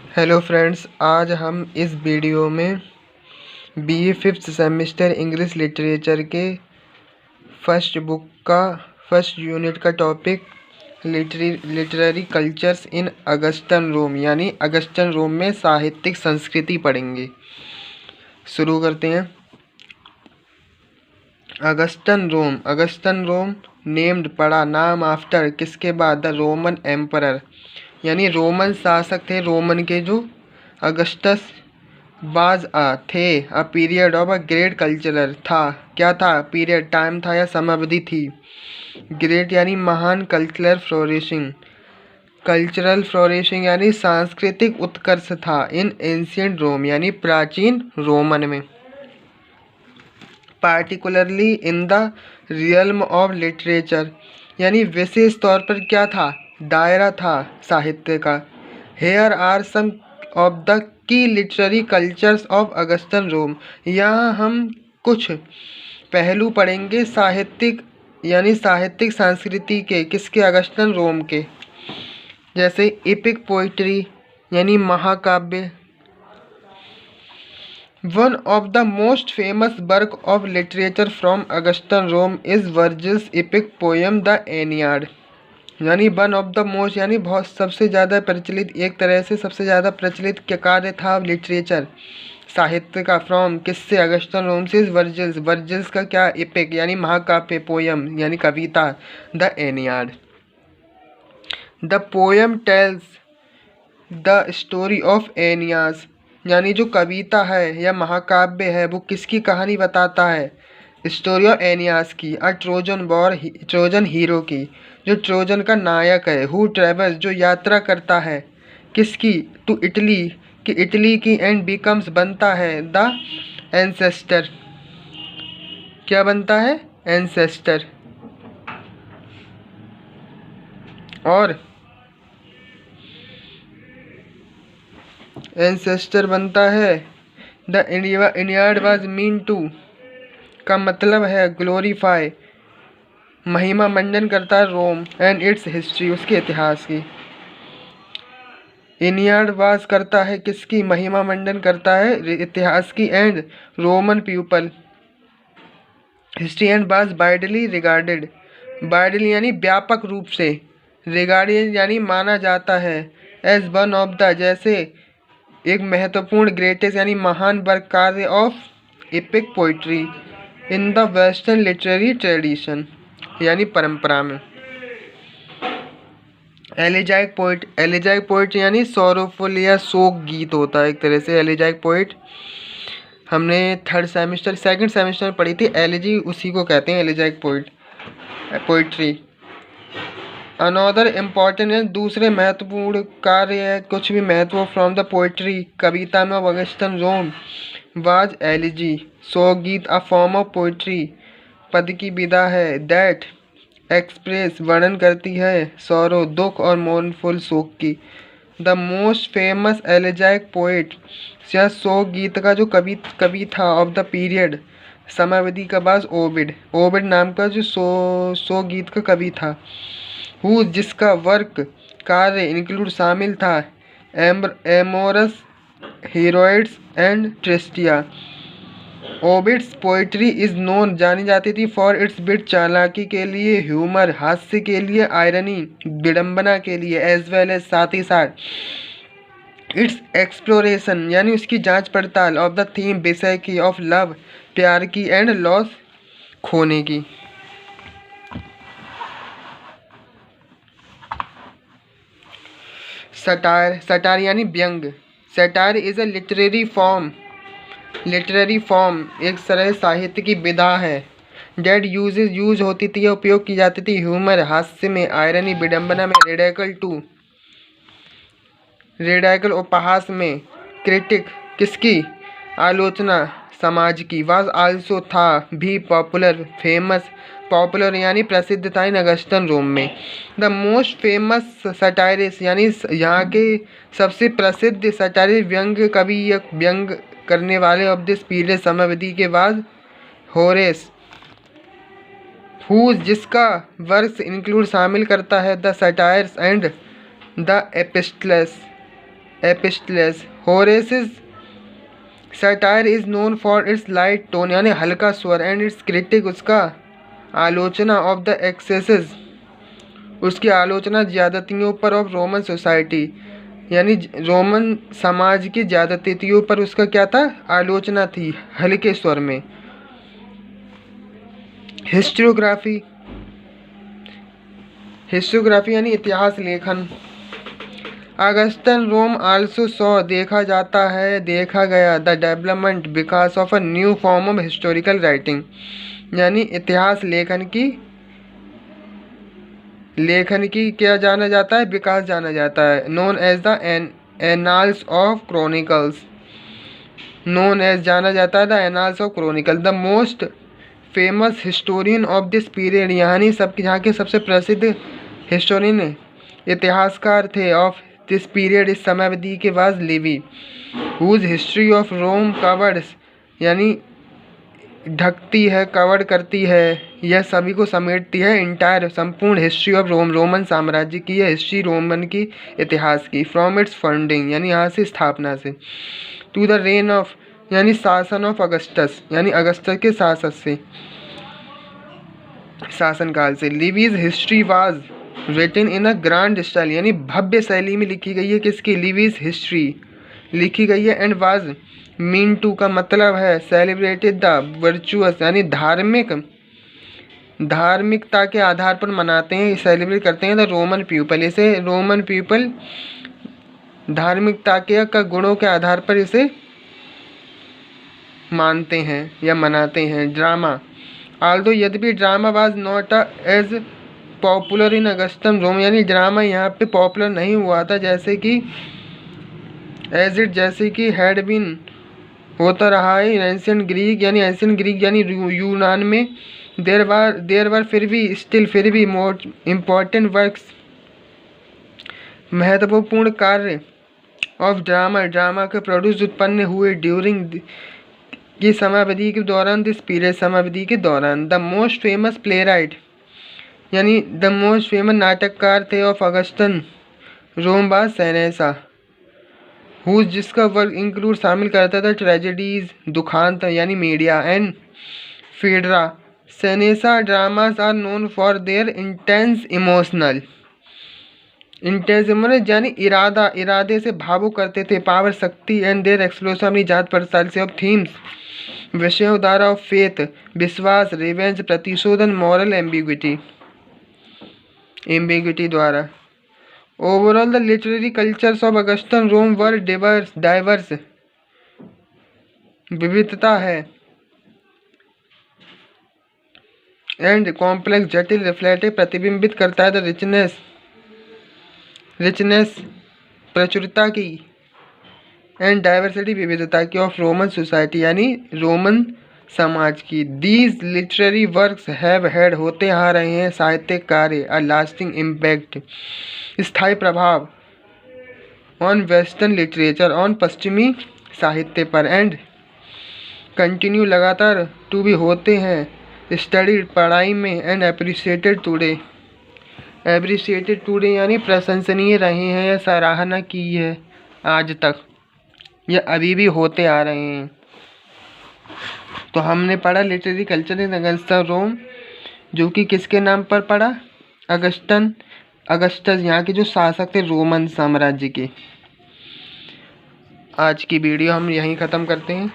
Hello friends, आज हम इस वीडियो में BA fifth semester English literature के फर्स्ट बुक का फर्स्ट यूनिट का topic literary cultures in Augustan Rome यानी अगस्टन रोम में साहित्यिक संस्कृति पढ़ेंगे। शुरू करते हैं। अगस्टन रोम नेम्ड पड़ा नाम आफ्टर किसके बाद? द रोमन एम्परर यानी रोमन शासक थे रोमन के जो अगस्टस बाज थे a period of a great cultural था। क्या था? पीरियड टाइम था या समावधि थी। ग्रेट यानी महान, कल्चरल फ्लोरिशिंग यानी सांस्कृतिक उत्कर्ष था इन एंशियंट रोम यानी प्राचीन रोमन में। Particularly in the realm of literature यानी विशेष तौर पर क्या था? दायरा था साहित्य का। Here are some of the key literary cultures of Augustan Rome. यहाँ हम कुछ पहलू पढ़ेंगे साहित्यिक संस्कृति के। किसके? अगस्टन रोम के। जैसे एपिक पोइट्री यानी महाकाव्य। One of the most famous work of literature from Augustan Rome is Virgil's epic poem the Aeneid यानी वन ऑफ द मोस्ट यानी बहुत सबसे ज़्यादा प्रचलित, एक तरह से सबसे ज़्यादा प्रचलित क्या कार्य था लिटरेचर साहित्य का। फ्रॉम किससे? अगस्टन रोम से। वर्जिल्स का क्या? एपिक यानी महाकाव्य, पोयम यानी कविता the Aeneid. The poem tells the story of Aeneas यानी जो कविता है या महाकाव्य है वो किसकी कहानी बताता है? स्टोरी ऑफ एनियास की। अ ट्रोजन हीरो की, जो ट्रोजन का नायक है। हु ट्रेवल्स जो यात्रा करता है। किसकी? टू इटली की एंड बिकम्स बनता है द एंसेस्टर। क्या बनता है? एंसेस्टर। और एंसेस्टर बनता है। द इनियाड वाज मीन टू का मतलब है ग्लोरीफाई, महिमा मंडन करता है रोम एंड इट्स हिस्ट्री उसके इतिहास की। इनियाड वाज करता है किसकी? महिमा मंडन करता है इतिहास की। And Roman people history and was widely regarded, widely यानी व्यापक रूप से, रिगार्डेड यानी माना जाता है, एज वन ऑफ द जैसे एक महत्वपूर्ण, ग्रेटेस्ट यानी महान वर्क कार्य of epic poetry in the western literary tradition यानी परंपरा में। एलिजाइक पोइट यानी सॉरोफुल या शोक गीत होता है एक तरह से। एलिजाइक पोइट हमने सेकंड सेमेस्टर में पढ़ी थी। एलिजी उसी को कहते हैं, एलिजाइक पोइट्री। अनदर इम्पॉर्टेंट है दूसरे महत्वपूर्ण कार्य है, कुछ भी महत्व फ्रॉम द पोइट्री कविता में अगस्टन रोम वाज एलिजी शोक गीत, अ फॉर्म ऑफ पोइट्री पद की विधा है, दैट एक्सप्रेस वर्णन करती है सौरो दुख और मोर्नफुल शोक की। द मोस्ट फेमस एलिजाइक पोइट या शोक गीत का जो कवि था ऑफ द पीरियड समयावधि का बाद ओविड नाम का जो शोक गीत का कवि था। हु जिसका वर्क कार्य इंक्लूड शामिल था Amores, Heroides and Tristia. Ovid's poetry is known जानी जाती थी फॉर इट्स बिट चालाकी के लिए, ह्यूमर हास्य के लिए, आयरनी विडंबना के लिए, एज वेल एज साथ ही साथ इट्स एक्सप्लोरेशन यानी उसकी जांच पड़ताल ऑफ द थीम विषय की, ऑफ लव प्यार की, एंड लॉस खोने की। सटायर यानी व्यंग। Satire is a literary form एक तरह साहित्य की विधा है। डेट यूज होती थी या उपयोग की जाती थी ह्यूमर हास्य में, आयरनी विडंबना में, रेडिकल उपहास में, क्रिटिक किसकी? आलोचना समाज की, वाज आल्सो था भी पॉपुलर यानी प्रसिद्ध था इन अगस्टन रोम में। द मोस्ट फेमस सटायरिस्ट यानी यहाँ के सबसे प्रसिद्ध सटायरिस्ट व्यंग कवि या व्यंग करने वाले ऑफ दिस पीरियड समयावधि के बाद होरेस, हु जिसका वर्क इंक्लूड शामिल करता है the Satires and the Epistles Epistles. Horace's satire is known for its light tone यानी हल्का स्वर एंड इट्स क्रिटिक उसका आलोचना ऑफ द एक्सेसेस उसकी आलोचना ज्यादतियों पर ऑफ रोमन सोसाइटी यानी रोमन समाज की ज्यादतियों पर उसका क्या था, आलोचना थी हल्के स्वर में। हिस्टोग्राफी, हिस्टोग्राफी यानी इतिहास लेखन। अगस्टन रोम आल्सो सॉ देखा जाता है, देखा गया the development because of a new form of historical writing यानी इतिहास लेखन की क्या जाना जाता है, विकास जाना जाता है। Known as the annals of chronicles, known as जाना जाता है the annals of chronicle. The most famous historian of this period यानी यहाँ के सबसे प्रसिद्ध हिस्टोरियन इतिहासकार थे ऑफ दिस पीरियड इस समयावधि के बाद Livy whose history of Rome covers यानी ढकती है, कवर करती है, यह सभी को समेटती है, इंटायर संपूर्ण हिस्ट्री ऑफ रोम रोमन साम्राज्य की, यह हिस्ट्री रोमन की इतिहास की, फ्रॉम इट्स फंडिंग यानी यहाँ से स्थापना से, टू द रेन ऑफ यानी शासन ऑफ अगस्टस यानी अगस्टस के शासन से, शासनकाल से। Livy's history was written in a grand style यानी भव्य शैली में लिखी गई है, किसकी, लिवीज हिस्ट्री लिखी गई है। एंड वाज मीन टू का मतलब है सेलिब्रेटेड द वर्चुअस यानी धार्मिकता के आधार पर मनाते हैं, सेलिब्रेट करते हैं द रोमन पीपल, इसे रोमन पीपल धार्मिकता के का गुणों के आधार पर इसे मानते हैं या मनाते हैं। ड्रामा, आल्दो यद्यपि drama was not as popular in Augustan Rome यानी ड्रामा यहाँ पे पॉपुलर नहीं हुआ था जैसे कि जैसे कि हैड बीन होता रहा है एंशिएंट ग्रीक यानी यूनान में। देर वर फिर भी मोर इम्पोर्टेंट वर्क्स महत्वपूर्ण कार्य ऑफ ड्रामा के प्रोड्यूस उत्पन्न हुए ड्यूरिंग की समयावधि के दौरान, दिस पीरियड समयावधि के दौरान। The most famous playwright यानी द मोस्ट फेमस नाटककार थे of Augustan Rome was Seneca whose जिसका वर्क इंक्लूड शामिल करता था ट्रेजेडीज दुखांत यानी Medea and Phaedra. Seneca dramas are known for their intense emotional यानी इरादे से भावुक करते थे, पावर शक्ति एंड देयर एक्सप्लोशन अपनी जात पड़ताल से ऑफ थीम्स विषयों द्वारा ऑफ फेथ विश्वास रिवेंज प्रतिशोधन मॉरल एम्बिग्विटी द्वारा। Overall the literary cultures of Augustan Rome were diverse विविधता है एंड कॉम्प्लेक्स जटिल रिफ्लेक्टिव प्रतिबिंबित करता है द रिचनेस प्रचुरता की एंड डाइवर्सिटी विविधता की ऑफ रोमन सोसाइटी यानी रोमन समाज की। These literary works have had होते आ रहे हैं साहित्यिक कार्य अ लास्टिंग इम्पैक्ट स्थायी प्रभाव ऑन वेस्टर्न लिटरेचर ऑन पश्चिमी साहित्य पर एंड कंटिन्यू लगातार टू भी होते हैं स्टडीड पढ़ाई में एंड एप्रिशिएटेड टुडे यानी प्रशंसनीय रहे हैं या सराहना की है आज तक या अभी भी होते आ रहे हैं। तो हमने पढ़ा लिटरेरी कल्चर इन अगस्टन रोम जो कि किसके नाम पर पढ़ा, अगस्टस यहाँ के जो शासक थे रोमन साम्राज्य के। आज की वीडियो हम यहीं ख़त्म करते हैं।